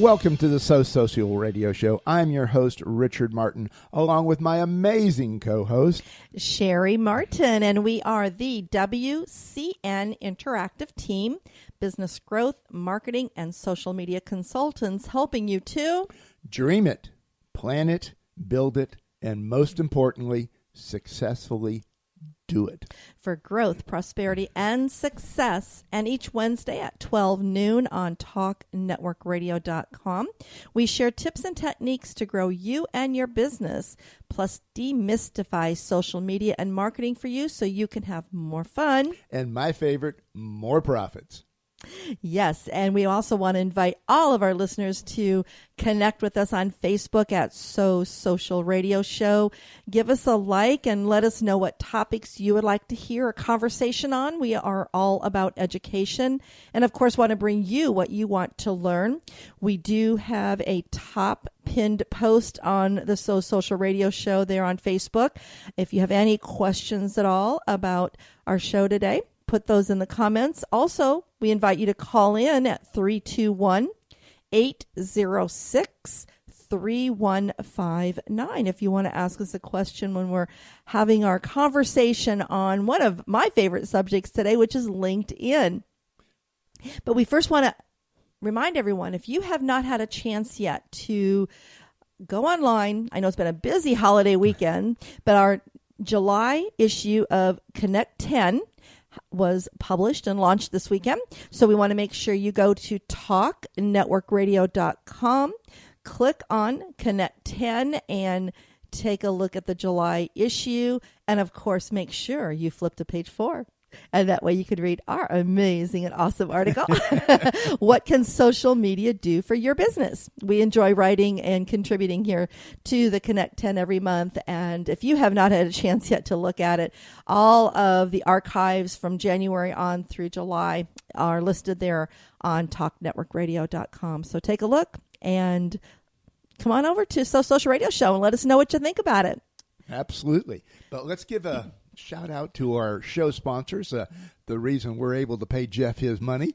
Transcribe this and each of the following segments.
Welcome to the So Social Radio Show. I'm your host, Richard Martin, along with my amazing co-host, Cheri-Martin, and we are the WCN Interactive Team, business growth, marketing, and social media consultants, helping you to dream it, plan it, build it, and most importantly, successfully do it. For growth, prosperity, and success. And each Wednesday at 12 noon on TalkNetworkRadio.com, we share tips and techniques to grow you and your business, plus demystify social media and marketing for you so you can have more fun. And my favorite, more profits. Yes, and we also want to invite all of our listeners to connect with us on Facebook at So Social Radio Show. Give us a like and let us know what topics you would like to hear a conversation on. We are all about education and, of course, want to bring you what you want to learn. We do have a top pinned post on the So Social Radio Show there on Facebook. If you have any questions at all about our show today, put those in the comments. Also, we invite you to call in at 321-806-3159 if you want to ask us a question when we're having our conversation on one of my favorite subjects today, which is LinkedIn. But we first want to remind everyone, if you have not had a chance yet to go online, I know it's been a busy holiday weekend, but our July issue of Connect 10 was published and launched this weekend. So we want to make sure you go to talknetworkradio.com, click on Connect 10, and take a look at the July issue. And of course, make sure you flip to page 4. And that way you could read our amazing and awesome article. What can social media do for your business? We enjoy writing and contributing here to the Connect 10 every month. And if you have not had a chance yet to look at it, all of the archives from January on through July are listed there on talknetworkradio.com. So take a look and come on over to So Social Radio Show and let us know what you think about it. Absolutely. But let's give a shout out to our show sponsors, the reason we're able to pay Jeff his money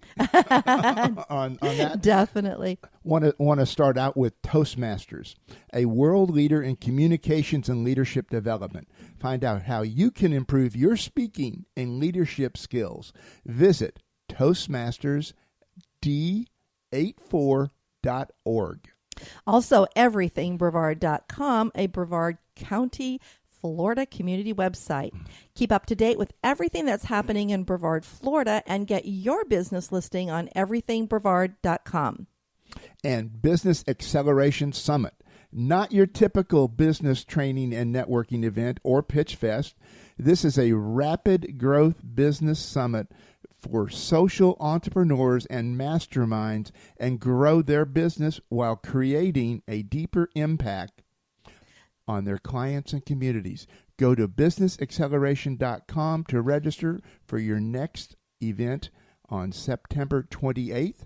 on that. Definitely. Want to start out with Toastmasters, a world leader in communications and leadership development. Find out how you can improve your speaking and leadership skills. Visit toastmastersd84.org. Also, everythingbrevard.com, a Brevard County, Florida community website. Keep up to date with everything that's happening in Brevard, Florida, and get your business listing on everythingbrevard.com. And Business Acceleration Summit, not your typical business training and networking event or pitch fest. This is a rapid growth business summit for social entrepreneurs and masterminds and grow their business while creating a deeper impact on their clients and communities. Go to businessacceleration.com to register for your next event on September 28th,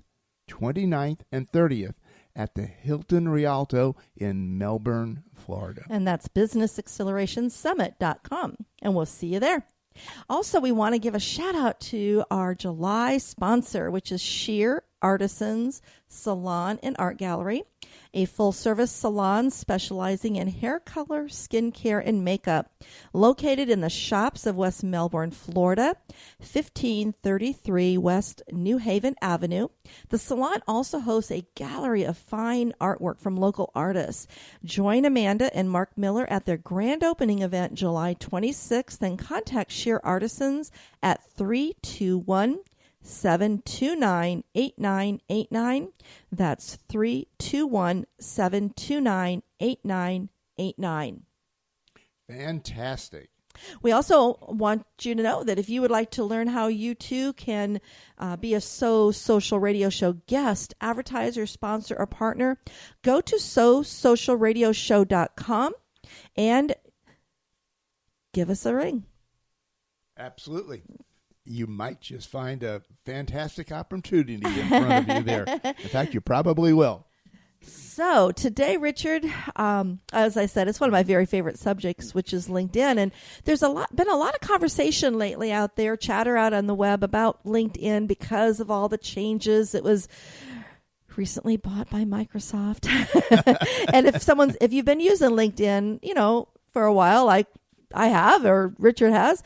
29th, and 30th at the Hilton Rialto in Melbourne, Florida. And that's businessacceleration.summit.com. And we'll see you there. Also, we want to give a shout out to our July sponsor, which is Sheer Artisans Salon and Art Gallery, a full-service salon specializing in hair color, skincare, and makeup, located in the shops of West Melbourne, Florida, 1533 West New Haven Avenue. The salon also hosts a gallery of fine artwork from local artists. Join Amanda and Mark Miller at their grand opening event July 26th and contact Sheer Artisans at 321-729-8989. That's 321-729-8989. Fantastic. We also want you to know that if you would like to learn how you too can be a So Social Radio Show guest, advertiser, sponsor, or partner, go to SoSocialRadioShow.com and give us a ring. Absolutely. You might just find a fantastic opportunity in front of you there. In fact, you probably will. So today, Richard, as I said, it's one of my very favorite subjects, which is LinkedIn. And there's been a lot of conversation lately out there, chatter out on the web about LinkedIn because of all the changes. It was recently bought by Microsoft. And if you've been using LinkedIn, for a while, like I have, or Richard has,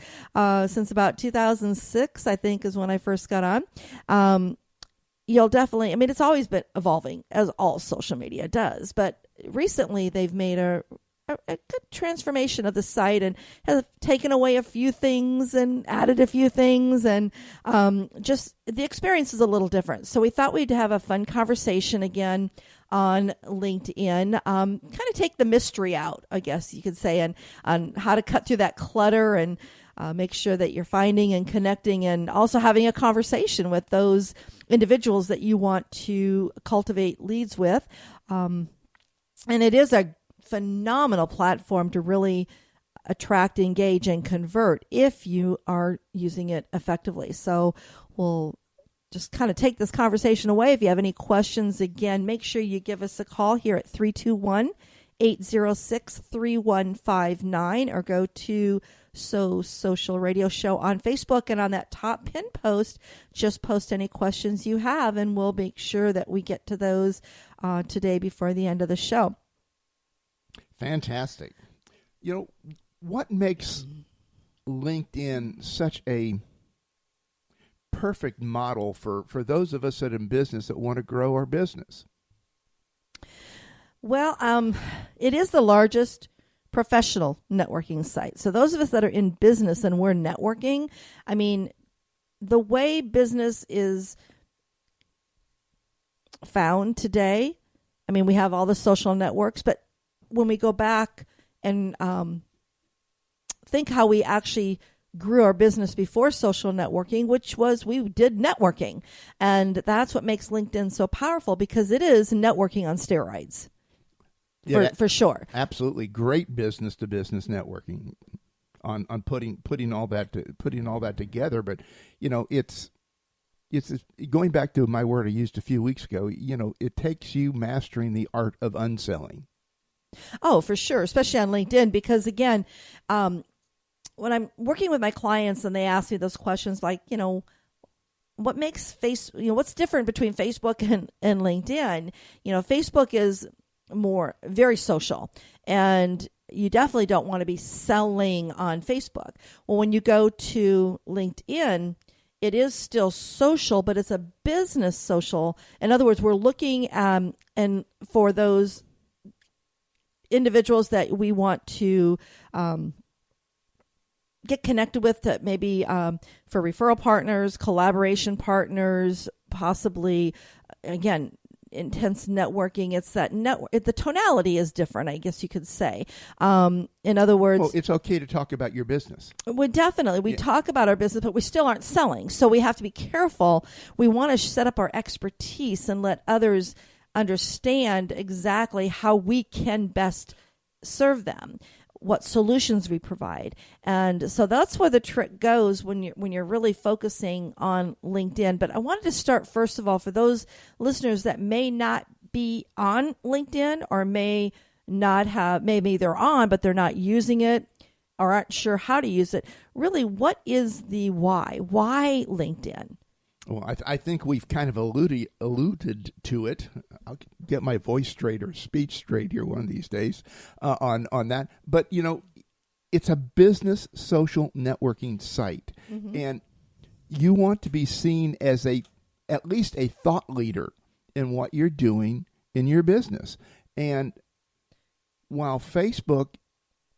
since about 2006, I think is when I first got on. You'll definitely, it's always been evolving, as all social media does, but recently they've made a good transformation of the site and have taken away a few things and added a few things, and just the experience is a little different. So we thought we'd have a fun conversation again on LinkedIn, kind of take the mystery out, I guess you could say, and on how to cut through that clutter and make sure that you're finding and connecting and also having a conversation with those individuals that you want to cultivate leads with. And it is a phenomenal platform to really attract, engage, and convert if you are using it effectively. So we'll just kind of take this conversation away. If you have any questions, again, make sure you give us a call here at 321-806-3159 or go to Social Radio Show on Facebook. And on that top pin post, just post any questions you have, and we'll make sure that we get to those today before the end of the show. Fantastic. What makes LinkedIn such a perfect model for those of us that are in business that want to grow our business? Well, it is the largest professional networking site. So those of us that are in business and we're networking, the way business is found today, we have all the social networks, but when we go back and think how we actually grew our business before social networking, which was we did networking. And that's what makes LinkedIn so powerful, because it is networking on steroids. Yeah, for sure. Absolutely. Great business to business networking on putting all that together. But, it's going back to my word I used a few weeks ago, it takes you mastering the art of unselling. Oh, for sure, especially on LinkedIn, because again, when I'm working with my clients and they ask me those questions like, what makes what's different between Facebook and LinkedIn? Facebook is very social, and you definitely don't want to be selling on Facebook. Well, when you go to LinkedIn, it is still social, but it's a business social. In other words, we're looking and for those individuals that we want to get connected with, to maybe for referral partners, collaboration partners, possibly, again, intense networking. It's that the tonality is different, I guess you could say. In other words, well, it's okay to talk about your business. We talk about our business, but we still aren't selling. So we have to be careful. We want to set up our expertise and let others understand exactly how we can best serve them, what solutions we provide. And so that's where the trick goes when you're really focusing on LinkedIn. But I wanted to start, first of all, for those listeners that may not be on LinkedIn or maybe they're on, but they're not using it or aren't sure how to use it. Really, what is the why? Why LinkedIn? Well, I think we've kind of alluded to it. I'll get my voice straight or speech straight here one of these days on that. But, it's a business social networking site. Mm-hmm. And you want to be seen as at least a thought leader in what you're doing in your business. And while Facebook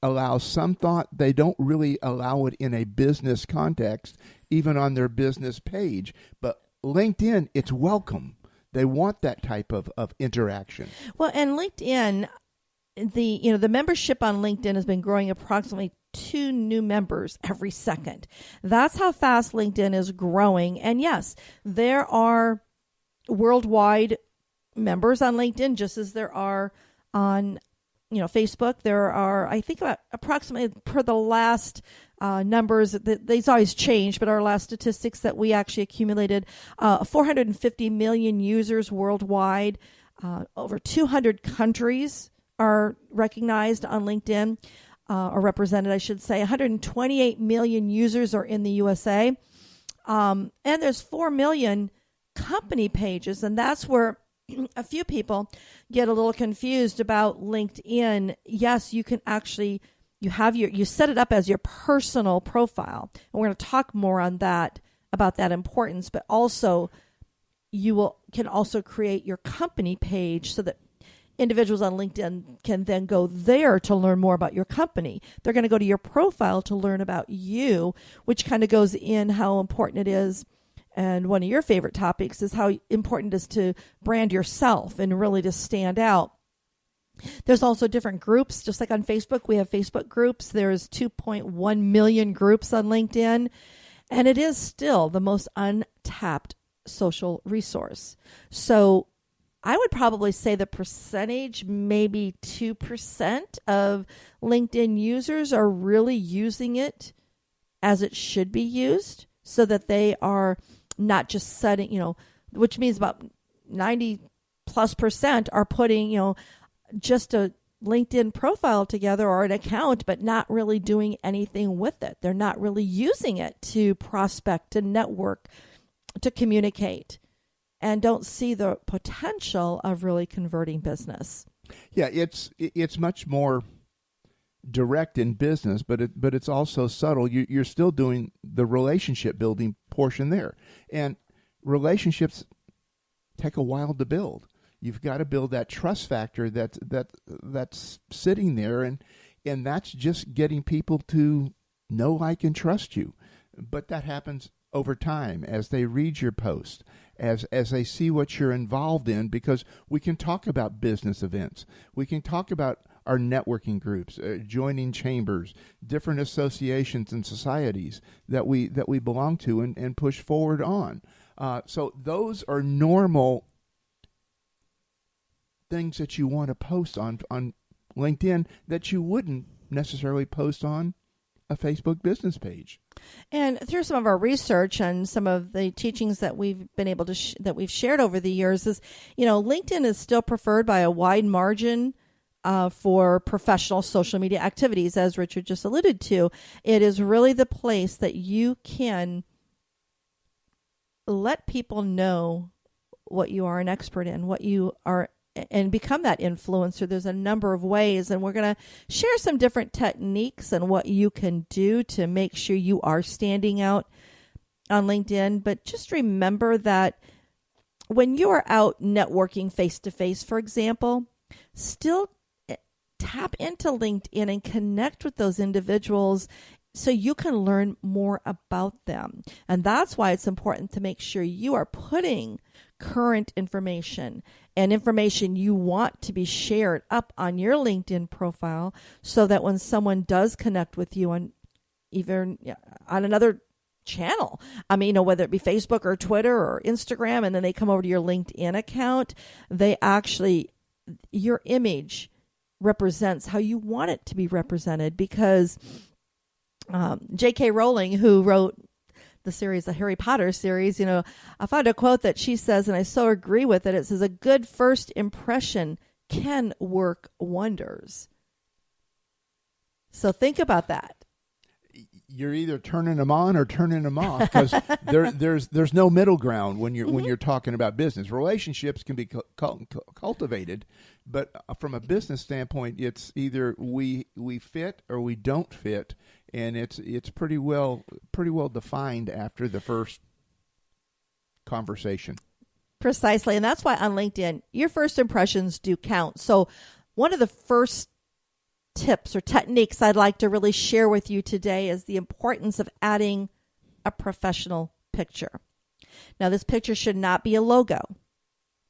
allows some thought, they don't really allow it in a business context, even on their business page. But LinkedIn, it's welcome. They want that type of interaction. Well, and LinkedIn, the membership on LinkedIn has been growing approximately 2 new members every second. That's how fast LinkedIn is growing. And yes, there are worldwide members on LinkedIn, just as there are on Facebook. There are, I think, about approximately, per the last numbers, these always change, but our last statistics that we actually accumulated, 450 million users worldwide. Over 200 countries are recognized on LinkedIn, or represented, I should say. 128 million users are in the USA. And there's 4 million company pages, and that's where a few people get a little confused about LinkedIn. Yes, you can actually, you set it up as your personal profile. And we're going to talk more on that, about that importance, but also can also create your company page so that individuals on LinkedIn can then go there to learn more about your company. They're going to go to your profile to learn about you, which kind of goes in how important it is. And one of your favorite topics is how important it is to brand yourself and really to stand out. There's also different groups. Just like on Facebook, we have Facebook groups. There's 2.1 million groups on LinkedIn. And it is still the most untapped social resource. So I would probably say the percentage, maybe 2% of LinkedIn users are really using it as it should be used, so that they are not just setting, which means about 90+% are putting, just a LinkedIn profile together or an account, but not really doing anything with it. They're not really using it to prospect, to network, to communicate, and don't see the potential of really converting business. Yeah, it's much more direct in business, but it's also subtle. You're still doing the relationship building portion there, and relationships take a while to build. You've got to build that trust factor that's sitting there, and that's just getting people to know, like, and trust you. But that happens over time as they read your post, as they see what you're involved in, because we can talk about business events. We can talk about our networking groups, joining chambers, different associations and societies that we belong to and push forward on. So those are normal things that you want to post on LinkedIn that you wouldn't necessarily post on a Facebook business page. And through some of our research and some of the teachings that we've been able to that we've shared over the years is, LinkedIn is still preferred by a wide margin for professional social media activities, as Richard just alluded to. It is really the place that you can let people know what you are an expert in, what you are, and become that influencer. There's a number of ways, and we're going to share some different techniques and what you can do to make sure you are standing out on LinkedIn. But just remember that when you are out networking face-to-face, for example, still tap into LinkedIn and connect with those individuals so you can learn more about them. And that's why it's important to make sure you are putting current information and information you want to be shared up on your LinkedIn profile, so that when someone does connect with you on even on another channel, whether it be Facebook or Twitter or Instagram, and then they come over to your LinkedIn account, your image represents how you want it to be represented. Because J.K. Rowling, who wrote the series, the Harry Potter series, I found a quote that she says, and I so agree with it. It says, "A good first impression can work wonders." So think about that. You're either turning them on or turning them off, because there's no middle ground when you're talking about business. Relationships can be cultivated, but from a business standpoint, it's either we fit or we don't fit, and it's pretty well defined after the first conversation. Precisely, and that's why on LinkedIn, your first impressions do count. So one of the first tips or techniques I'd like to really share with you today is the importance of adding a professional picture. Now, this picture should not be a logo.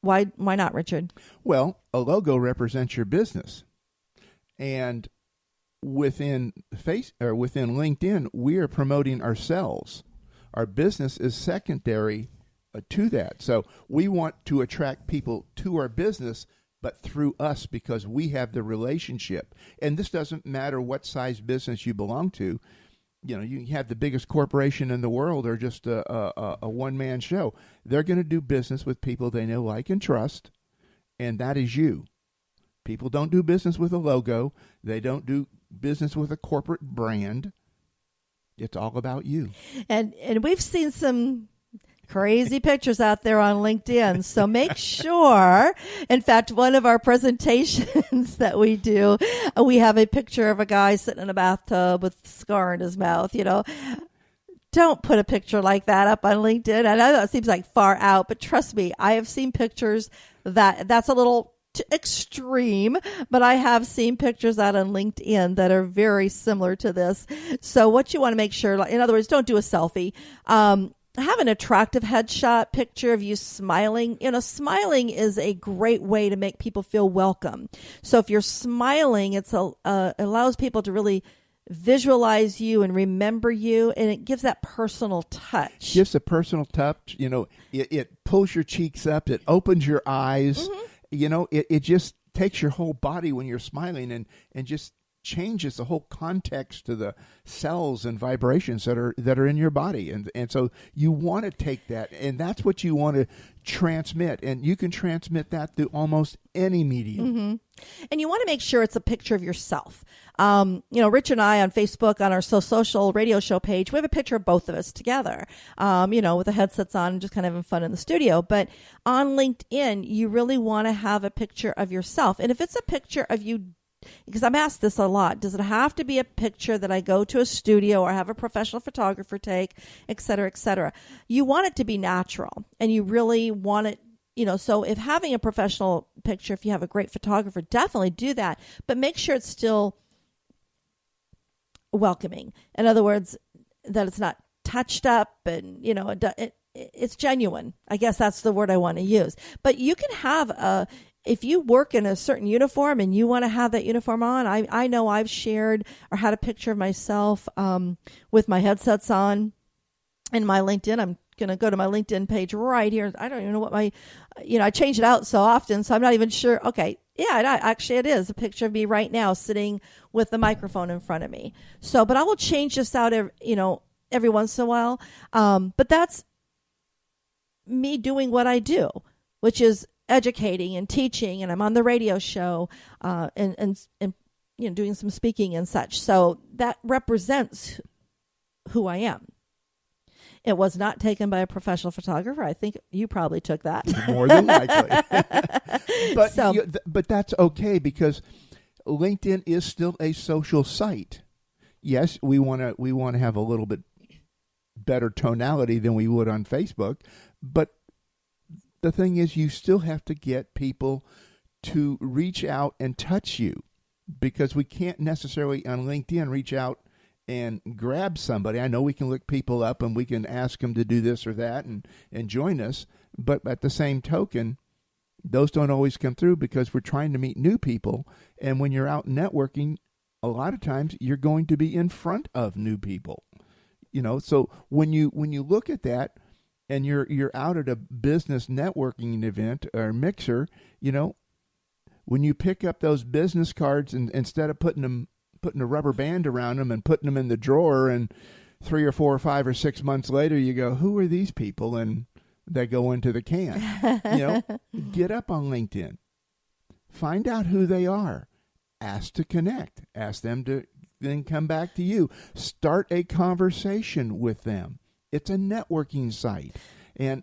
Why not, Richard? Well, a logo represents your business. And within LinkedIn, we are promoting ourselves. Our business is secondary to that. So we want to attract people to our business, but through us, because we have the relationship. And this doesn't matter what size business you belong to. You can have the biggest corporation in the world or just a one-man show. They're going to do business with people they know, like, and trust, and that is you. People don't do business with a logo. They don't do business with a corporate brand. It's all about you. And we've seen some crazy pictures out there on LinkedIn. So make sure, in fact, one of our presentations that we do, we have a picture of a guy sitting in a bathtub with a scar in his mouth, Don't put a picture like that up on LinkedIn. I know that seems like far out, but trust me, I have seen pictures that's a little extreme, but I have seen pictures out on LinkedIn that are very similar to this. So what you want to make sure, in other words, don't do a selfie. Have an attractive headshot picture of you smiling. Smiling is a great way to make people feel welcome. So if you're smiling, it allows people to really visualize you and remember you, and it gives that personal touch. Gives a personal touch. It pulls your cheeks up. It opens your eyes. Mm-hmm. It just takes your whole body when you're smiling and just changes the whole context to the cells and vibrations that are in your body. And so you want to take that, and that's what you want to transmit. And you can transmit that through almost any medium. Mm-hmm. And you want to make sure it's a picture of yourself. Rich and I on Facebook, on our social radio show page, we have a picture of both of us together, with the headsets on, just kind of having fun in the studio. But on LinkedIn, you really want to have a picture of yourself. And if it's a picture of you, because I'm asked this a lot, does it have to be a picture that I go to a studio or have a professional photographer take, et cetera, et cetera? You want it to be natural, and you really want it. So if having a professional picture, if you have a great photographer, definitely do that. But make sure it's still welcoming. In other words, that it's not touched up and, it's genuine. I guess that's the word I want to use. But you can have if you work in a certain uniform and you want to have that uniform on, I know I've shared or had a picture of myself with my headsets on in my LinkedIn. I'm going to go to my LinkedIn page right here. I don't even know what I change it out so often, so I'm not even sure. Okay. Yeah, actually it is a picture of me right now sitting with the microphone in front of me. So, but I will change this out every once in a while. But that's me doing what I do, which is educating and teaching, and I'm on the radio show and doing some speaking and such. So that represents who I am. It was not taken by a professional photographer. I think you probably took that. More than likely. But that's okay, because LinkedIn is still a social site. Yes, we want to have a little bit better tonality than we would on Facebook, but the thing is, you still have to get people to reach out and touch you, because we can't necessarily on LinkedIn reach out and grab somebody. I know we can look people up and we can ask them to do this or that and join us, but at the same token, those don't always come through because we're trying to meet new people. And when you're out networking, a lot of times you're going to be in front of new people. So when you look at that and you're out at a business networking event or mixer, when you pick up those business cards and instead of putting a rubber band around them and putting them in the drawer, and 3 or 4 or 5 or 6 months later you go, who are these people? And they go into the can. Get up on LinkedIn. Find out who they are. Ask to connect. Ask them to then come back to you. Start a conversation with them. It's a networking site. And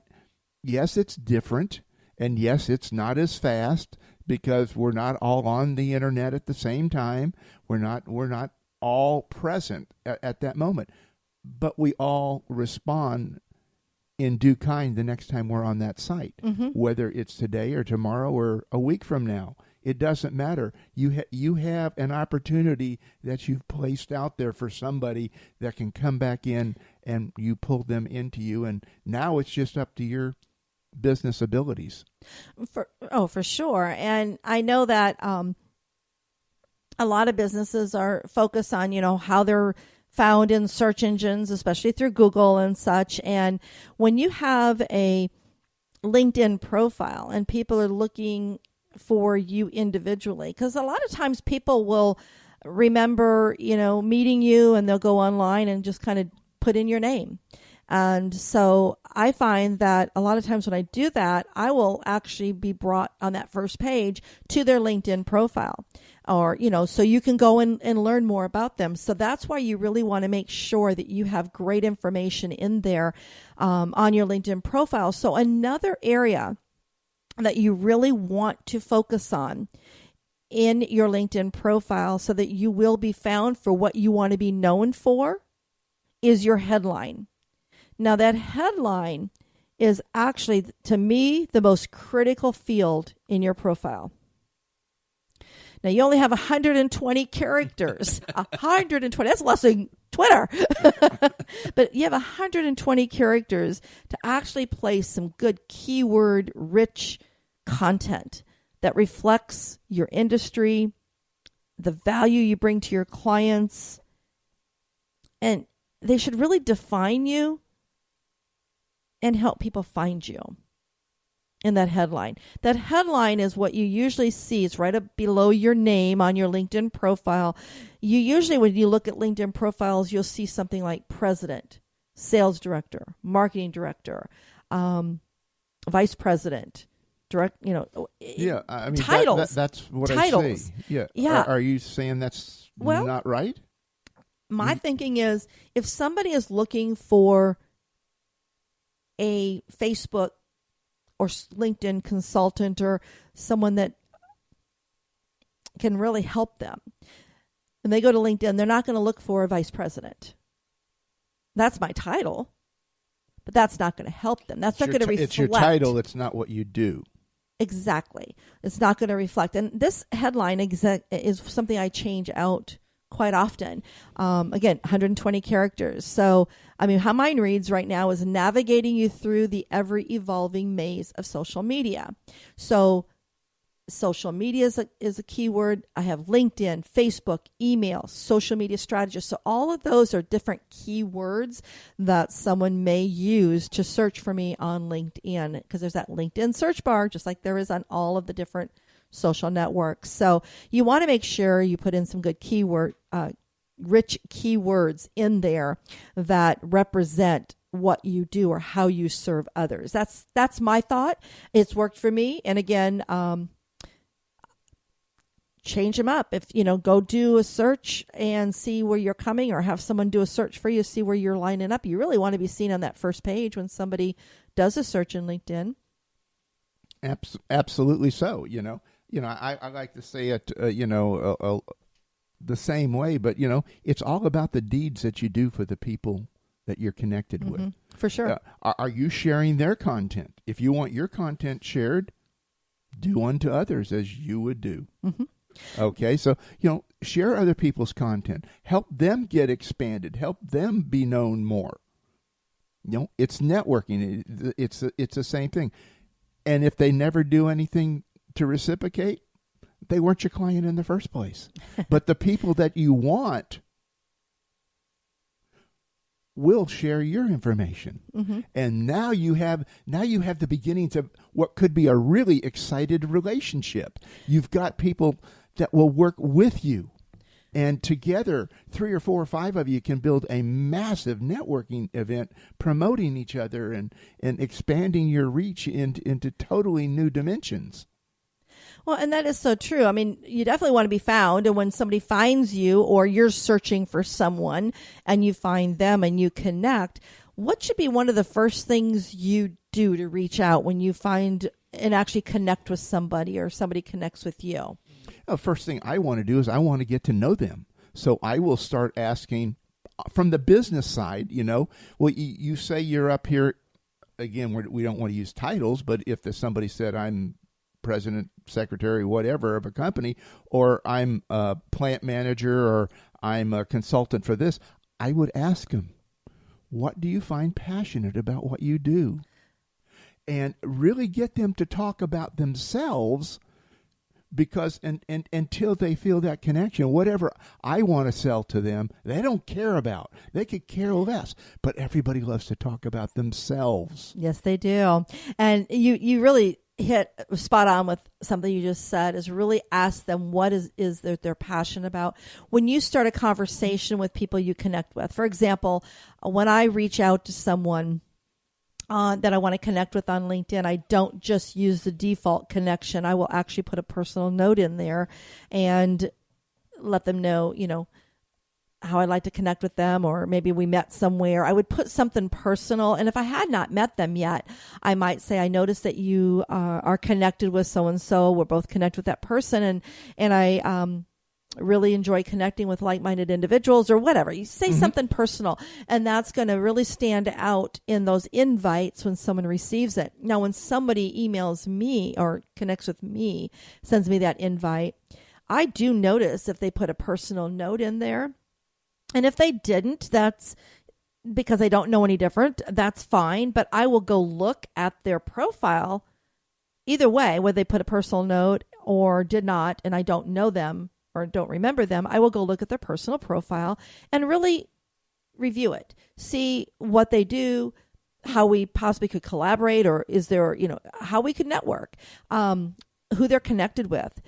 yes, it's different. And yes, it's not as fast, because we're not all on the internet at the same time. We're not all present at that moment. But we all respond in due kind the next time we're on that site, whether it's today or tomorrow or a week from now. It doesn't matter. You have an opportunity that you've placed out there for somebody that can come back in, and you pull them into you. And now it's just up to your business abilities. For sure. And I know that a lot of businesses are focused on, how they're found in search engines, especially through Google and such. And when you have a LinkedIn profile and people are looking for you individually, because a lot of times people will remember, meeting you, and they'll go online and just kind of put in your name. And so I find that a lot of times when I do that, I will actually be brought on that first page to their LinkedIn profile. or, so you can go and learn more about them. So that's why you really want to make sure that you have great information in there on your LinkedIn profile. So another area that you really want to focus on in your LinkedIn profile so that you will be found for what you want to be known for is your headline. Now, that headline is actually, to me, the most critical field in your profile. Now, you only have 120 characters. 120. That's less than Twitter. But you have 120 characters to actually place some good keyword-rich content that reflects your industry, the value you bring to your clients, and they should really define you and help people find you in that headline. That headline is what you usually see. It's right up below your name on your LinkedIn profile. You usually, when you look at LinkedIn profiles, you'll see something like president, sales director, marketing director, vice president, direct, Yeah, I mean, titles. That's what titles. I see. Yeah. Yeah. Are you saying that's not right? My thinking is, if somebody is looking for a Facebook or LinkedIn consultant or someone that can really help them, and they go to LinkedIn, they're not going to look for a vice president. That's my title, but that's not going to help them. That's not going to reflect. It's your title. It's not what you do. Exactly. It's not going to reflect. And this headline is something I change out quite often. Again, 120 characters. So, how mine reads right now is navigating you through the ever-evolving maze of social media. So, social media is a keyword. I have LinkedIn, Facebook, email, social media strategist. So all of those are different keywords that someone may use to search for me on LinkedIn, because there's that LinkedIn search bar, just like there is on all of the different social networks. So you want to make sure you put in some good rich keywords in there that represent what you do or how you serve others. That's my thought. It's worked for me. And again, change them up. If, go do a search and see where you're coming, or have someone do a search for you, see where you're lining up. You really want to be seen on that first page when somebody does a search in LinkedIn. Absolutely so. I like to say it, the same way, but, it's all about the deeds that you do for the people that you're connected with. For sure. Are you sharing their content? If you want your content shared, do unto others as you would do. Mm-hmm. Okay, so, share other people's content. Help them get expanded. Help them be known more. It's networking. It's the same thing. And if they never do anything to reciprocate, they weren't your client in the first place. But the people that you want will share your information. Mm-hmm. And now you have the beginnings of what could be a really excited relationship. You've got people that will work with you, and together 3 or 4 or 5 of you can build a massive networking event, promoting each other and expanding your reach into totally new dimensions. Well, and that is so true. You definitely want to be found. And when somebody finds you, or you're searching for someone and you find them and you connect, what should be one of the first things you do to reach out when you find and actually connect with somebody, or somebody connects with you? First thing I want to do is I want to get to know them. So I will start asking from the business side, well, you say you're up here. Again, we don't want to use titles, but if somebody said I'm president, secretary, whatever of a company, or I'm a plant manager, or I'm a consultant for this, I would ask them, what do you find passionate about what you do? And really get them to talk about themselves, because until they feel that connection, whatever I want to sell to them, they don't care about. They could care less. But everybody loves to talk about themselves. Yes, they do. And you really hit spot on with something you just said, is really ask them what is they're passionate about. When you start a conversation with people you connect with, for example, when I reach out to someone that I want to connect with on LinkedIn, I don't just use the default connection. I will actually put a personal note in there and let them know, how I'd like to connect with them, or maybe we met somewhere. I would put something personal. And if I had not met them yet, I might say, I noticed that you are connected with so-and-so. We're both connected with that person. And I really enjoy connecting with like-minded individuals, or whatever. You say something personal, and that's going to really stand out in those invites when someone receives it. Now, when somebody emails me or connects with me, sends me that invite, I do notice if they put a personal note in there. And if they didn't, that's because I don't know any different. That's fine. But I will go look at their profile either way, whether they put a personal note or did not, and I don't know them or don't remember them. I will go look at their personal profile and really review it, see what they do, how we possibly could collaborate, or is there, how we could network, who they're connected with,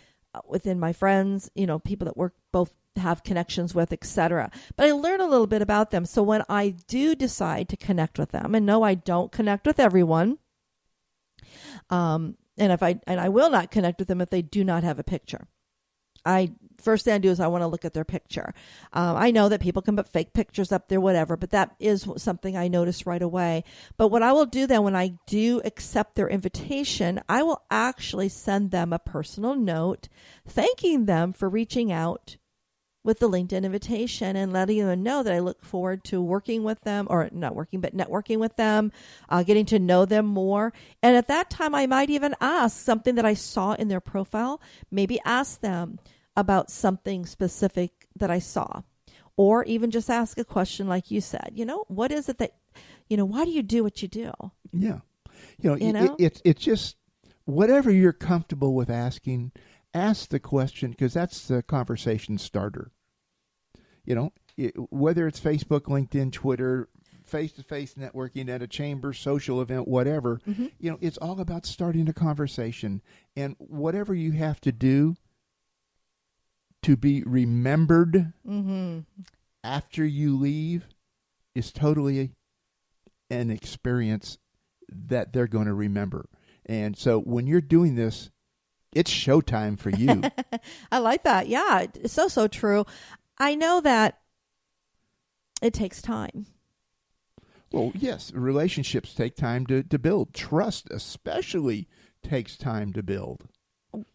within my friends, people that work both have connections with, etc. But I learn a little bit about them. So when I do decide to connect with them, and no, I don't connect with everyone, and I will not connect with them if they do not have a picture. First thing I do is I want to look at their picture. I know that people can put fake pictures up there, whatever, but that is something I notice right away. But what I will do then, when I do accept their invitation, I will actually send them a personal note thanking them for reaching out with the LinkedIn invitation and letting them know that I look forward to working with them, or not working, but networking with them, getting to know them more. And at that time, I might even ask something that I saw in their profile, maybe ask them about something specific that I saw, or even just ask a question like you said, what is it that, why do you do what you do? Yeah. It's just whatever you're comfortable with asking. Ask the question, because that's the conversation starter. Whether it's Facebook, LinkedIn, Twitter, face-to-face networking at a chamber, social event, whatever, it's all about starting a conversation. And whatever you have to do to be remembered after you leave is totally an experience that they're going to remember. And so when you're doing this, it's showtime for you. I like that. Yeah, it's so true. I know that it takes time. Well, yes, relationships take time to build. Trust especially takes time to build.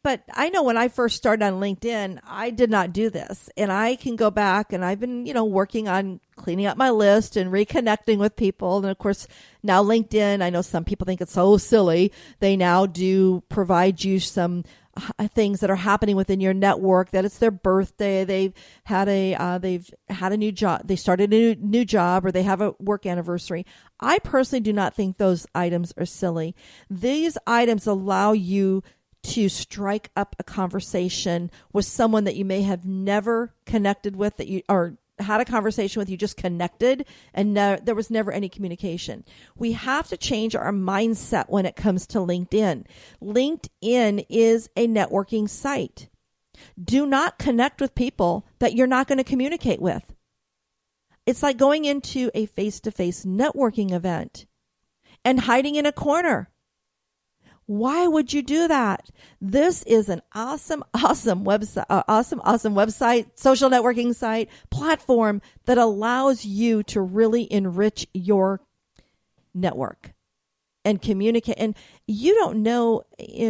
But I know when I first started on LinkedIn, I did not do this. And I can go back, and I've been, working on cleaning up my list and reconnecting with people. And of course, now LinkedIn, I know some people think it's so silly. They now do provide you some things that are happening within your network, that it's their birthday, they've had a new job, they started a new job, or they have a work anniversary. I personally do not think those items are silly. These items allow you to strike up a conversation with someone that you may have never connected with, that you or had a conversation with, you just connected, and there was never any communication. We have to change our mindset when it comes to LinkedIn. LinkedIn is a networking site. Do not connect with people that you're not going to communicate with. It's like going into a face-to-face networking event and hiding in a corner. Why would you do that? This is an awesome website, awesome website, social networking site, platform that allows you to really enrich your network and communicate. And you don't know,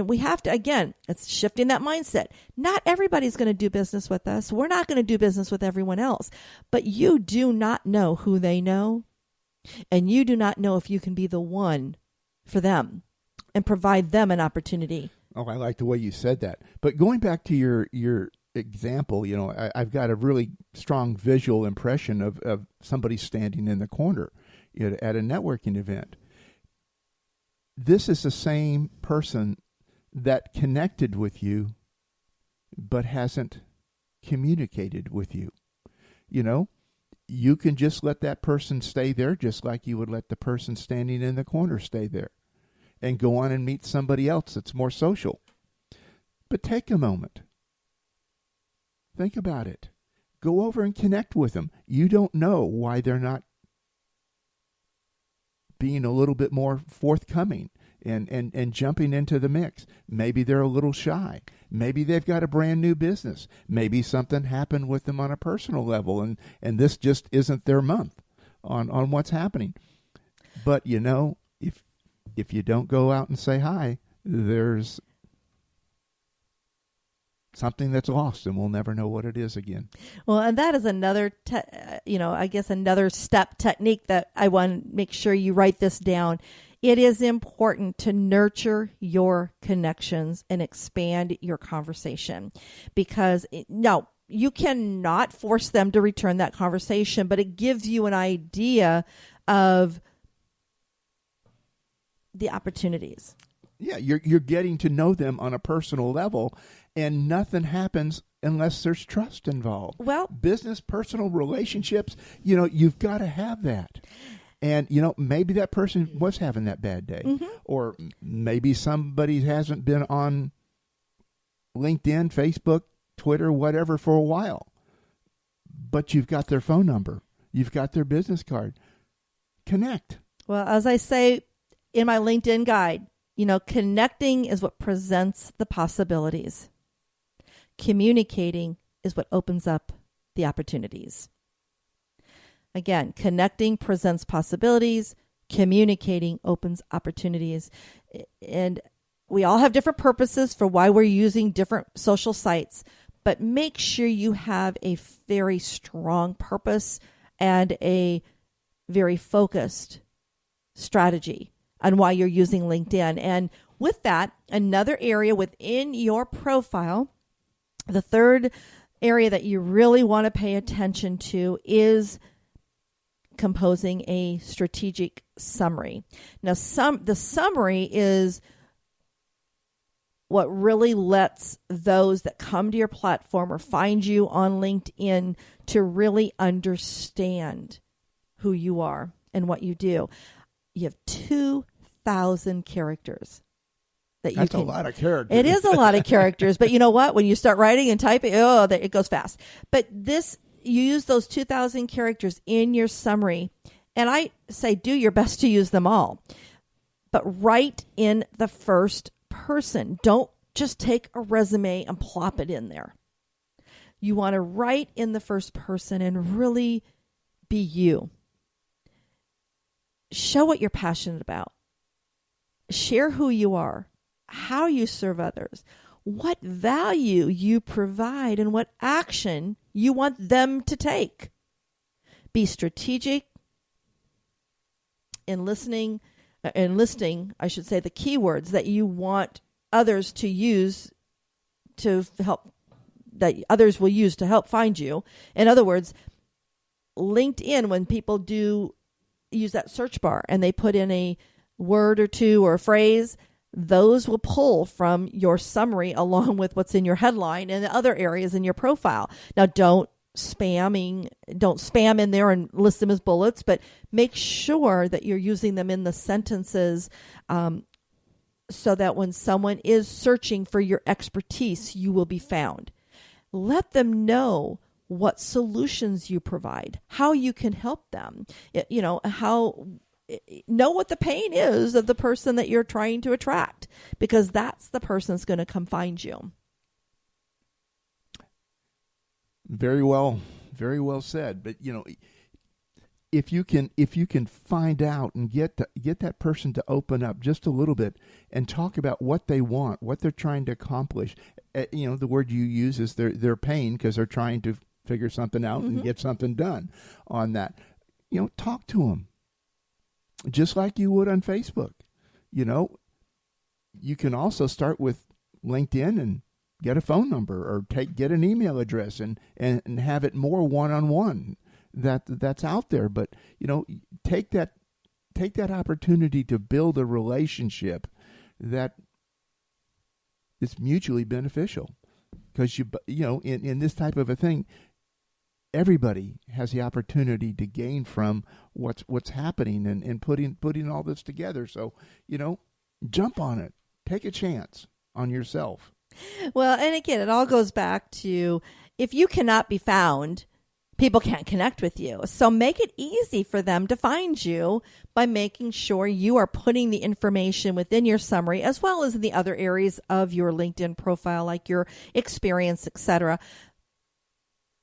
we have to, again, it's shifting that mindset. Not everybody's going to do business with us. We're not going to do business with everyone else, but you do not know who they know, and you do not know if you can be the one for them and provide them an opportunity. Oh, I like the way you said that. But going back to your example, I've got a really strong visual impression of somebody standing in the corner at a networking event. This is the same person that connected with you but hasn't communicated with you. You can just let that person stay there, just like you would let the person standing in the corner stay there, and go on and meet somebody else that's more social. But take a moment. Think about it. Go over and connect with them. You don't know why they're not being a little bit more forthcoming and jumping into the mix. Maybe they're a little shy. Maybe they've got a brand new business. Maybe something happened with them on a personal level, and this just isn't their month on what's happening. But, if you don't go out and say hi, there's something that's lost, and we'll never know what it is again. Well, and that is another, I guess another step technique that I want to make sure you write this down. It is important to nurture your connections and expand your conversation, because no, you cannot force them to return that conversation, but it gives you an idea of the opportunities. Yeah, you're getting to know them on a personal level, and nothing happens unless there's trust involved. Well, business, personal relationships, you've got to have that. And, maybe that person was having that bad day. Mm-hmm. Or maybe somebody hasn't been on LinkedIn, Facebook, Twitter, whatever for a while. But you've got their phone number. You've got their business card. Connect. Well, as I say in my LinkedIn guide, connecting is what presents the possibilities. Communicating is what opens up the opportunities. Again, connecting presents possibilities. Communicating opens opportunities. And we all have different purposes for why we're using different social sites, but make sure you have a very strong purpose and a very focused strategy on why you're using LinkedIn. And with that, another area within your profile, the third area that you really want to pay attention to is composing a strategic summary. Now, the summary is what really lets those that come to your platform or find you on LinkedIn to really understand who you are and what you do. You have 2,000 characters. That's a lot of characters. It is a lot of characters, but you know what? When you start writing and typing, it goes fast. But you use those 2,000 characters in your summary, and I say do your best to use them all. But write in the first person. Don't just take a resume and plop it in there. You want to write in the first person and really be you. Show what you're passionate about. Share who you are, how you serve others, what value you provide, and what action you want them to take. Be strategic in listing, I should say, the keywords that you want others to use to help, that others will use to help find you. In other words, LinkedIn, when people do use that search bar and they put in a word or two or a phrase, those will pull from your summary along with what's in your headline and the other areas in your profile. Now, don't spam in there and list them as bullets, but make sure that you're using them in the sentences so that when someone is searching for your expertise, you will be found. Let them know what solutions you provide, how you can help them, know what the pain is of the person that you're trying to attract, because that's the person that's going to come find you. Very well said. But if you can find out and get that person to open up just a little bit and talk about what they want, what they're trying to accomplish. The word you use is their pain, because they're trying to figure something out and get something done on that. Talk to them just like you would on Facebook. You can also start with LinkedIn and get a phone number, or get an email address and have it more one-on-one that's out there. But, take that opportunity to build a relationship that is mutually beneficial, because in this type of a thing, everybody has the opportunity to gain from what's happening and putting all this together. So, jump on it. Take a chance on yourself. Well, and again, it all goes back to, if you cannot be found, people can't connect with you. So make it easy for them to find you by making sure you are putting the information within your summary as well as in the other areas of your LinkedIn profile, like your experience, etc.,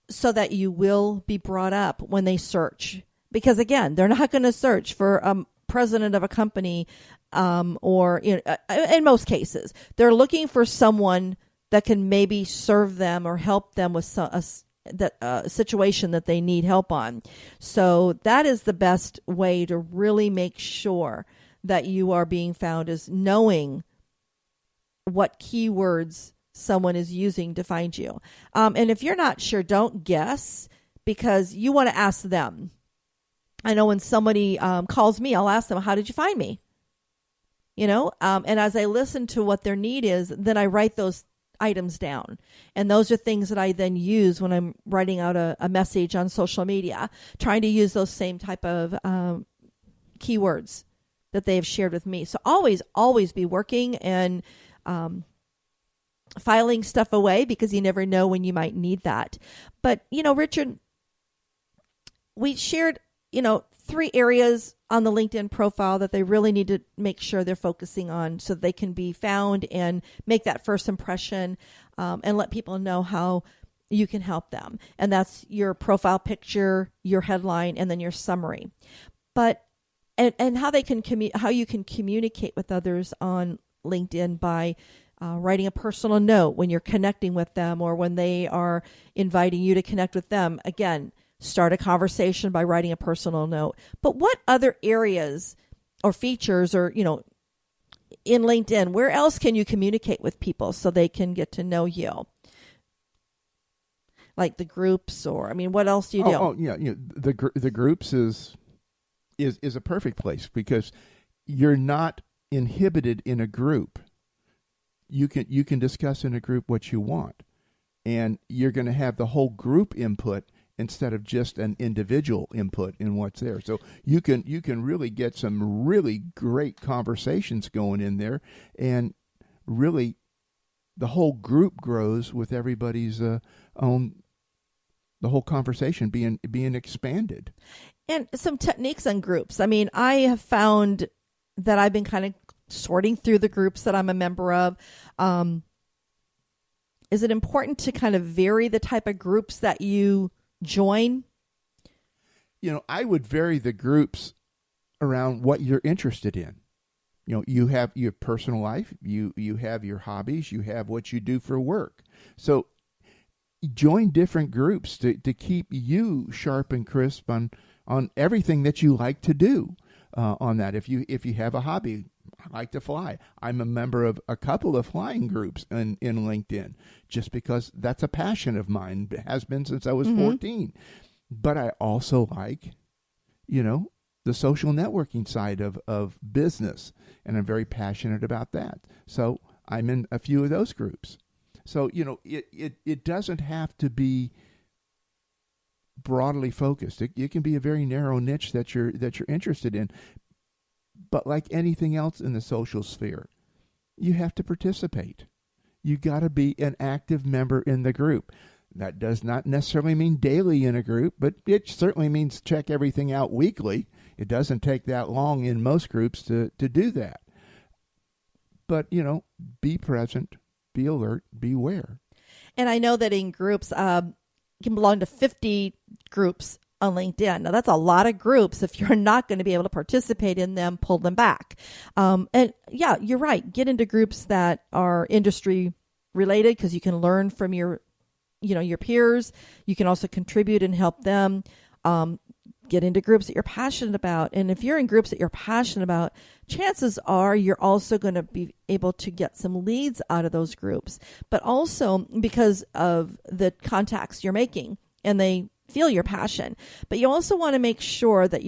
so that you will be brought up when they search. Because again, they're not going to search for a president of a company, or in most cases, they're looking for someone that can maybe serve them or help them with a situation that they need help on. So that is the best way to really make sure that you are being found, is knowing what keywords someone is using to find you. And if you're not sure, don't guess, because you want to ask them. I know when somebody calls me, I'll ask them, how did you find me? And as I listen to what their need is, then I write those items down. And those are things that I then use when I'm writing out a message on social media, trying to use those same type of keywords that they have shared with me. So always be working and filing stuff away, because you never know when you might need that. But, Richard, we shared, 3 areas on the LinkedIn profile that they really need to make sure they're focusing on so they can be found and make that first impression, and let people know how you can help them. And that's your profile picture, your headline, and then your summary. But and how they can how you can communicate with others on LinkedIn by writing a personal note when you're connecting with them, or when they are inviting you to connect with them. Again, start a conversation by writing a personal note. But what other areas or features, or, in LinkedIn, where else can you communicate with people so they can get to know you? Like the groups, or, what else do you do? Oh, yeah. The groups is a perfect place, because you're not inhibited in a group. You can discuss in a group what you want, and you're going to have the whole group input instead of just an individual input in what's there. So you can really get some really great conversations going in there, and really the whole group grows with everybody's own, the whole conversation being expanded. And some techniques on groups. I have found that I've been kind of sorting through the groups that I'm a member of. Is it important to kind of vary the type of groups that you join? I would vary the groups around what you're interested in. You have your personal life, you have your hobbies, you have what you do for work. So join different groups to keep you sharp and crisp on everything that you like to do on that. If you have a hobby, I like to fly. I'm a member of a couple of flying groups in LinkedIn, just because that's a passion of mine. It has been since I was 14. But I also like, the social networking side of business, and I'm very passionate about that. So I'm in a few of those groups. So, it doesn't have to be broadly focused. It can be a very narrow niche that you're interested in. But like anything else in the social sphere, you have to participate. You got to be an active member in the group. That does not necessarily mean daily in a group, but it certainly means check everything out weekly. It doesn't take that long in most groups to do that. But, be present, be alert, beware. And I know that in groups, you can belong to 50 groups on LinkedIn. Now, that's a lot of groups. If you're not going to be able to participate in them, pull them back. And yeah, you're right. Get into groups that are industry related, because you can learn from your peers. You can also contribute and help them. Get into groups that you're passionate about. And if you're in groups that you're passionate about, chances are you're also going to be able to get some leads out of those groups, but also because of the contacts you're making, and they feel your passion. But you also want to make sure that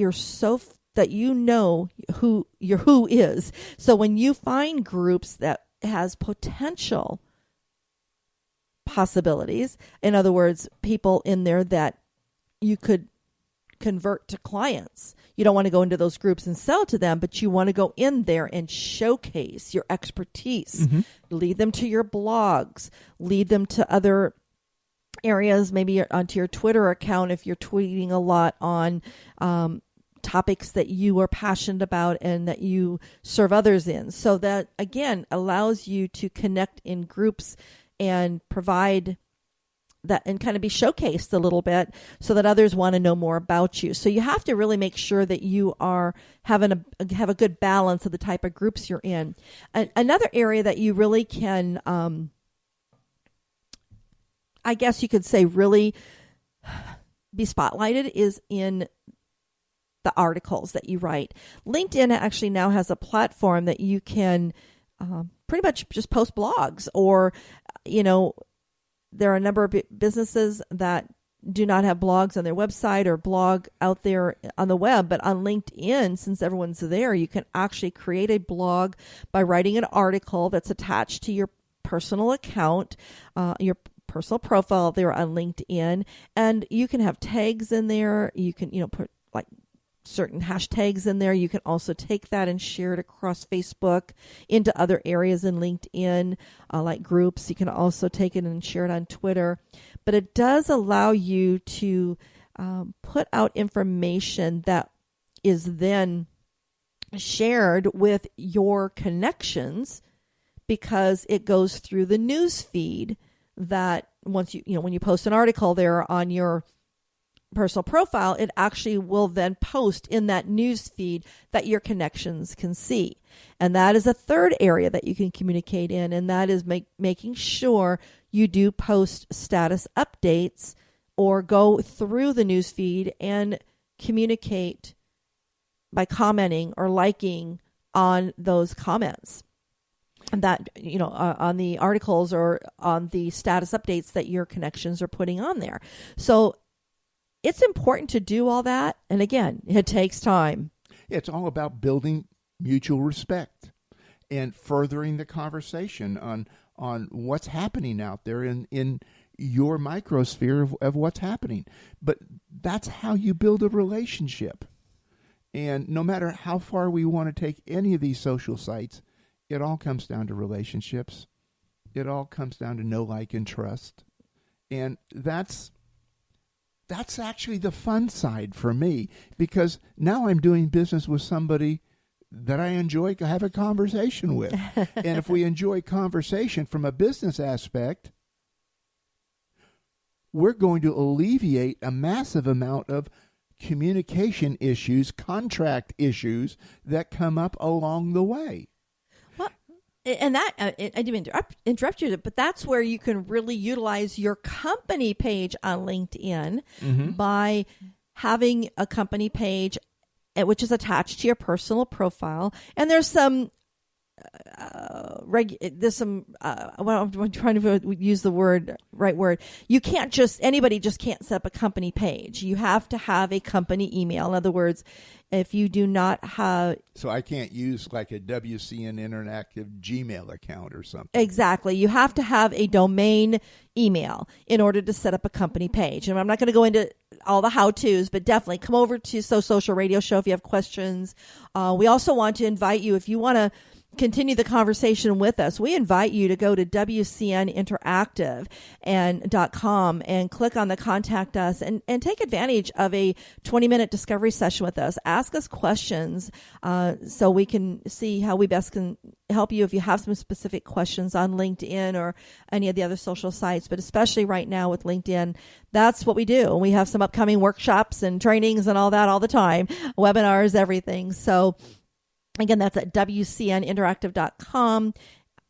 that you know who your who is. So when you find groups that has potential possibilities, in other words, people in there that you could convert to clients. You don't want to go into those groups and sell to them, but you want to go in there and showcase your expertise. Lead them to your blogs, lead them to other areas, maybe onto your Twitter account if you're tweeting a lot on topics that you are passionate about and that you serve others in. So that, again, allows you to connect in groups and provide that and kind of be showcased a little bit so that others want to know more about you. So you have to really make sure that you are have a good balance of the type of groups you're in. Another area that you really can, I guess you could say, really be spotlighted is in the articles that you write. LinkedIn actually now has a platform that you can pretty much just post blogs, or, there are a number of businesses that do not have blogs on their website or blog out there on the web, but on LinkedIn, since everyone's there, you can actually create a blog by writing an article that's attached to your personal account, your personal profile there on LinkedIn, and you can have tags in there. You can, put like certain hashtags in there. You can also take that and share it across Facebook into other areas in LinkedIn, like groups. You can also take it and share it on Twitter. But it does allow you to put out information that is then shared with your connections, because it goes through the news feed that once when you post an article there on your personal profile, it actually will then post in that news feed that your connections can see. And that is a third area that you can communicate in, and that is making sure you do post status updates or go through the news feed and communicate by commenting or liking on those comments. And that, on the articles or on the status updates that your connections are putting on there. So it's important to do all that. And again, it takes time. It's all about building mutual respect and furthering the conversation on what's happening out there in your microsphere of what's happening. But that's how you build a relationship. And no matter how far we want to take any of these social sites, it all comes down to relationships. It all comes down to know, like, and trust. And that's actually the fun side for me, because now I'm doing business with somebody that I enjoy to have a conversation with. And if we enjoy conversation from a business aspect, we're going to alleviate a massive amount of communication issues, contract issues that come up along the way. And that, I didn't interrupt you, but that's where you can really utilize your company page on LinkedIn by having a company page which is attached to your personal profile. And there's some, I'm trying to use the right word. You can't anybody just can't set up a company page. You have to have a company email. In other words, if you do not have... So I can't use like a WCN Interactive Gmail account or something. Exactly. You have to have a domain email in order to set up a company page. And I'm not going to go into all the how-tos, but definitely come over to So Social Radio Show if you have questions. We also want to invite you, if you want to continue the conversation with us, we invite you to go to WCNinteractive.com and click on the Contact Us and take advantage of a 20-minute discovery session with us. Ask us questions so we can see how we best can help you if you have some specific questions on LinkedIn or any of the other social sites, but especially right now with LinkedIn, that's what we do. And we have some upcoming workshops and trainings and all that all the time, webinars, everything. So again, that's at WCNinteractive.com,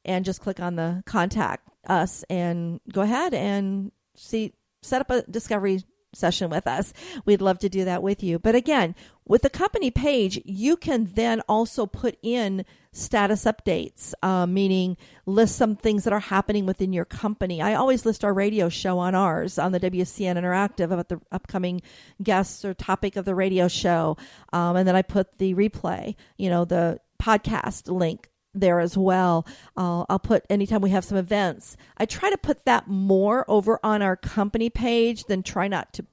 and just click on the Contact Us and go ahead and set up a discovery session with us. We'd love to do that with you. But again, with the company page, you can then also put in status updates, meaning list some things that are happening within your company. I always list our radio show on ours, on the WCN Interactive, about the upcoming guests or topic of the radio show. And then I put the replay, the podcast link there as well. I'll put anytime we have some events. I try to put that more over on our company page than try not to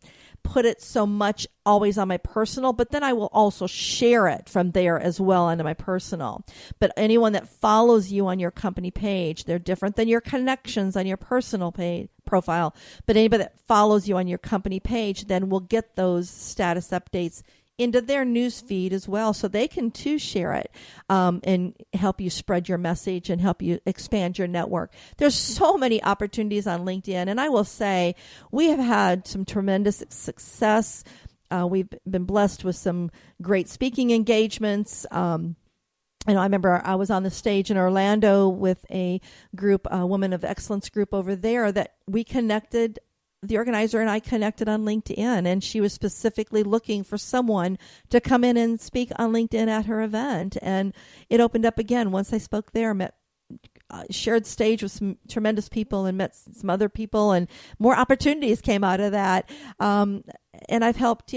put it so much always on my personal, but then I will also share it from there as well onto my personal. But anyone that follows you on your company page, they're different than your connections on your personal page profile. But anybody that follows you on your company page then will get those status updates into their news feed as well, so they can too share it and help you spread your message and help you expand your network. There's so many opportunities on LinkedIn, and I will say we have had some tremendous success. We've been blessed with some great speaking engagements. I remember I was on the stage in Orlando with a group, a Women of Excellence group over there that we connected. The organizer and I connected on LinkedIn, and she was specifically looking for someone to come in and speak on LinkedIn at her event. And it opened up again once I spoke there, shared stage with some tremendous people and met some other people, and more opportunities came out of that. And I've helped,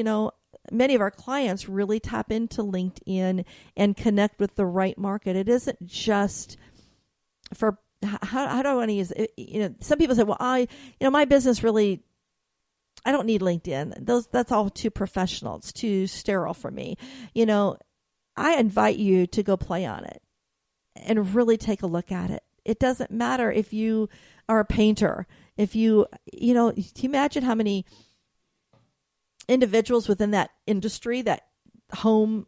many of our clients really tap into LinkedIn and connect with the right market. It isn't just for how do I want to use it? Some people say, well, my business really, I don't need LinkedIn. That's all too professional. It's too sterile for me. I invite you to go play on it and really take a look at it. It doesn't matter if you are a painter. If you imagine how many individuals within that industry, that home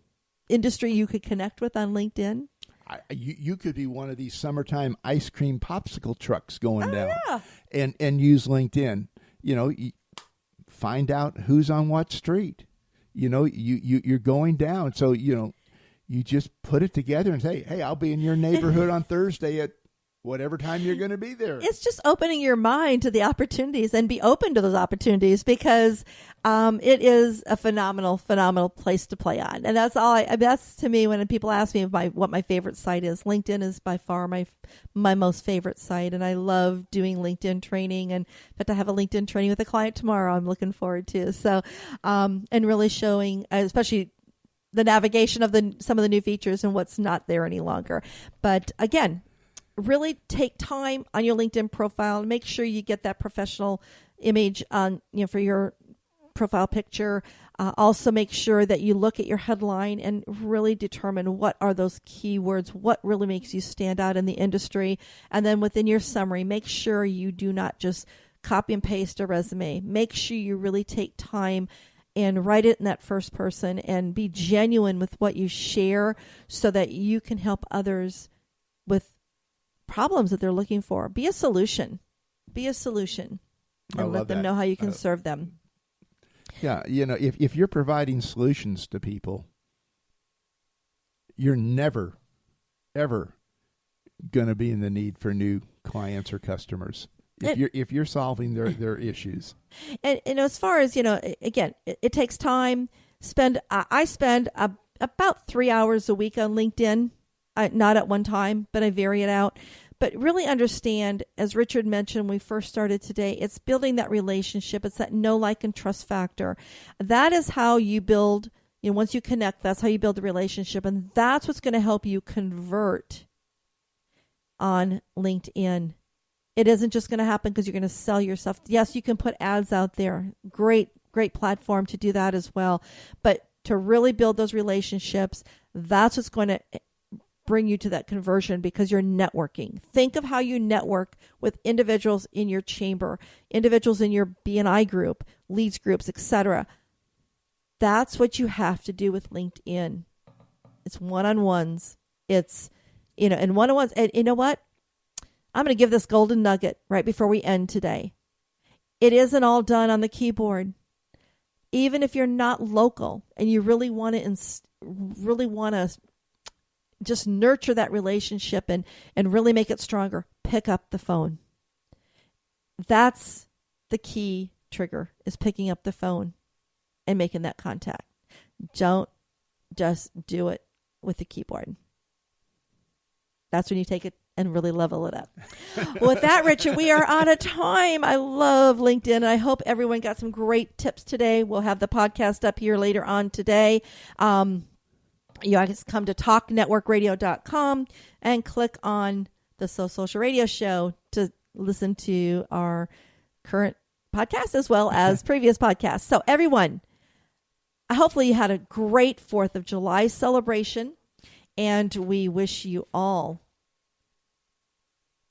industry, you could connect with on LinkedIn? You could be one of these summertime ice cream popsicle trucks going down, yeah. and use LinkedIn. Find out who's on what street. You're going down, so you just put it together and say, "Hey, I'll be in your neighborhood on Thursday at whatever time you're going to be there." It's just opening your mind to the opportunities and be open to those opportunities, because it is a phenomenal place to play on. And that's that's to me, when people ask me what my favorite site is, LinkedIn is by far my most favorite site. And I love doing LinkedIn training, and in fact, I have a LinkedIn training with a client tomorrow I'm looking forward to. So, and really showing, especially the navigation of some of the new features and what's not there any longer. But again, really take time on your LinkedIn profile and make sure you get that professional image on, for your profile picture. Also make sure that you look at your headline and really determine what are those keywords, what really makes you stand out in the industry. And then within your summary, make sure you do not just copy and paste a resume. Make sure you really take time and write it in that first person and be genuine with what you share, so that you can help others with problems that they're looking for. Be a solution. And let them know how you can serve them. Yeah, if you're providing solutions to people, you're never, ever going to be in the need for new clients or customers if you're solving their issues. And as far as, again, it takes time. I spend about 3 hours a week on LinkedIn. Not at one time, but I vary it out. But really understand, as Richard mentioned when we first started today, it's building that relationship. It's that know, like, and trust factor. That is how you build, once you connect, that's how you build the relationship. And that's what's going to help you convert on LinkedIn. It isn't just going to happen because you're going to sell yourself. Yes, you can put ads out there. Great platform to do that as well. But to really build those relationships, that's what's going to bring you to that conversion, because you're networking. Think of how you network with individuals in your chamber, individuals in your BNI group, leads groups, etc. That's what you have to do with LinkedIn. It's one-on-ones. It's, and one-on-ones. And you know what? I'm going to give this golden nugget right before we end today. It isn't all done on the keyboard. Even if you're not local and you really want to just nurture that relationship and really make it stronger, pick up the phone. That's the key trigger, is picking up the phone and making that contact. Don't just do it with the keyboard. That's when you take it and really level it up. With that, Richard, we are out of time. I love LinkedIn, and I hope everyone got some great tips today. We'll have the podcast up here later on today. You guys come to talknetworkradio.com and click on the So Social Radio Show to listen to our current podcast as well as previous podcasts. So everyone, hopefully you had a great 4th of July celebration, and we wish you all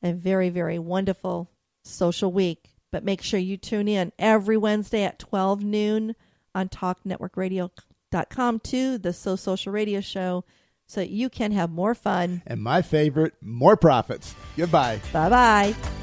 a very, very wonderful social week. But make sure you tune in every Wednesday at 12 noon on talknetworkradio.com to the So Social Radio Show so that you can have more fun. And my favorite, more profits. Goodbye. Bye-bye.